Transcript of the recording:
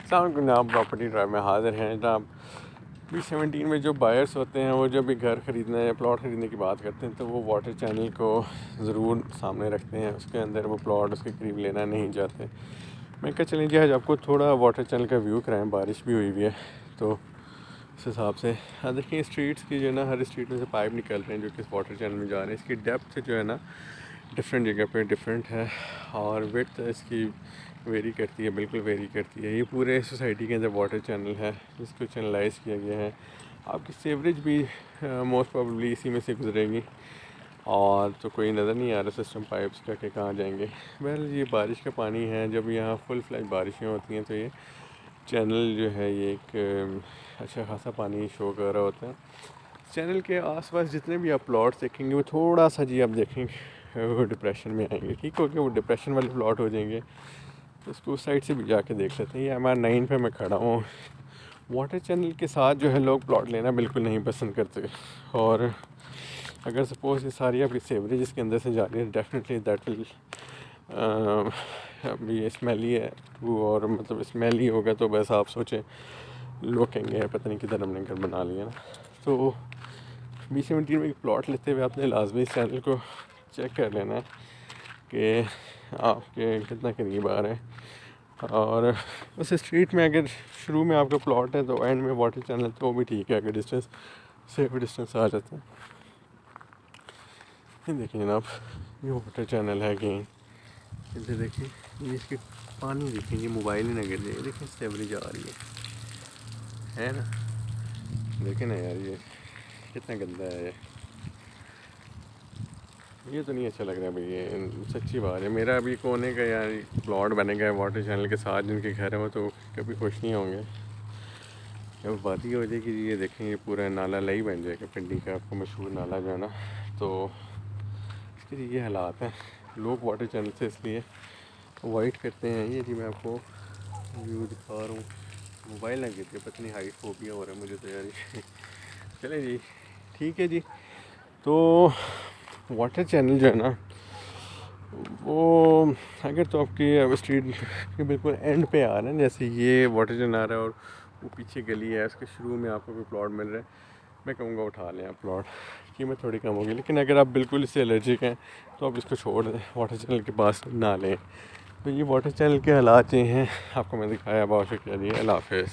Sound नाम property drive में हाजिर हैं जहाँ B17 में जो बायर्स होते हैं वो जब भी घर ख़रीदने या प्लॉट ख़रीदने की बात करते हैं तो वो वाटर चैनल को ज़रूर सामने रखते हैं। उसके अंदर वो प्लॉट उसके करीब लेना नहीं चाहते। मैं कहा चलें जी आज आपको थोड़ा वाटर चैनल का व्यू कराएं। बारिश भी हुई हुई है तो इस हिसाब से देखिए स्ट्रीट्स की जो है ना, हर स्ट्रीट में से पाइप निकल रहे हैं जो कि इस वाटर चैनल में जा रहे हैं। इसकी डेप्थ जो है ना डिफरेंट जगह पे डिफरेंट है और विड्थ इसकी वेरी करती है, बिल्कुल वेरी करती है। ये पूरे सोसाइटी के अंदर वाटर चैनल है जिसको चैनलाइज किया गया है। आपकी सीवरेज भी मोस्ट प्रोबेबली इसी में से गुजरेगी और तो कोई नज़र नहीं आ रहा सिस्टम पाइप्स का कि कहाँ जाएंगे। वेल ये बारिश का पानी है, जब यहाँ फुल फ्लैश बारिशें होती हैं तो ये चैनल जो है ये एक अच्छा खासा पानी शो कर रहा होता है। चैनल के आसपास जितने भी आप प्लॉट्स देखेंगे वो थोड़ा सा जी आप देखेंगे वो डिप्रेशन में आएंगे। ठीक हो गया, वो डिप्रेशन वाले प्लॉट हो जाएंगे तो उसको उस साइड से भी जाके देख लेते हैं। ये MR9 पे मैं खड़ा हूँ। वाटर चैनल के साथ जो है लोग प्लॉट लेना बिल्कुल नहीं पसंद करते और अगर सपोज़ ये सारी आपकी सेवरेज इसके अंदर से जा रही है डेफिनेटली दैट विल अभी स्मेली है वो, और मतलब स्मेली होगा तो बस आप सोचें लोग कहेंगे पता नहीं किधर हमने घर बना लिया ना। तो B17 में एक प्लॉट लेते हुए आपने लाजमी इस चैनल को चेक कर लेना है कि आपके कितना करीब आ रहे हैं। और उस स्ट्रीट में अगर शुरू में आपका प्लॉट है तो एंड में वाटर चैनल तो वो भी ठीक है अगर डिस्टेंस सेफ डिस्टेंस आ जाता है। ये देखिए जनाब, ये वाटर चैनल है अगेन। इधर देखिए ये इसके पानी देखिए, ये मोबाइल ही ना गिर जाए। देखिए सेवरेज आ रही है ना। देखें ना यार ये कितना गंदा है। ये तो नहीं अच्छा लग रहा है भाई, ये सच्ची बात है। मेरा अभी कोने का यार प्लॉट बनेगा है वाटर चैनल के साथ, जिनके घर है वो तो कभी खुश नहीं होंगे। जब वादी हो जाएगी ये देखें ये पूरा नाला लई बन जाएगा पिंडी का, आपको मशहूर नाला जो है ना। तो इसके ये हालात हैं, लोग वाटर चैनल से इसलिए अवॉइड करते हैं। ये जी मैं आपको व्यू दिखा रहा हूँ, मोबाइल ना गिरती है, पता नहीं हाइट फोबिया हो रहा है मुझे तो यार। चले जी ठीक है जी। तो वाटर चैनल जो है ना वो अगर तो आपकी अब स्ट्रीट के बिल्कुल एंड पे आ रहा है, जैसे ये वाटर चैनल आ रहा है और वो पीछे गली है उसके शुरू में आपको कोई प्लॉट मिल रहा है, मैं कहूँगा उठा लें आप प्लॉट, कीमत थोड़ी कम होगी। लेकिन अगर आप बिल्कुल इससे एलर्जिक हैं तो आप इसको छोड़ दें, वाटर चैनल के पास ना लें। तो ये वाटर चैनल के हालात ये हैं, आपको मैं दिखाया। बहुत शुक्रिया जी, अल्लाह हाफ़िज़।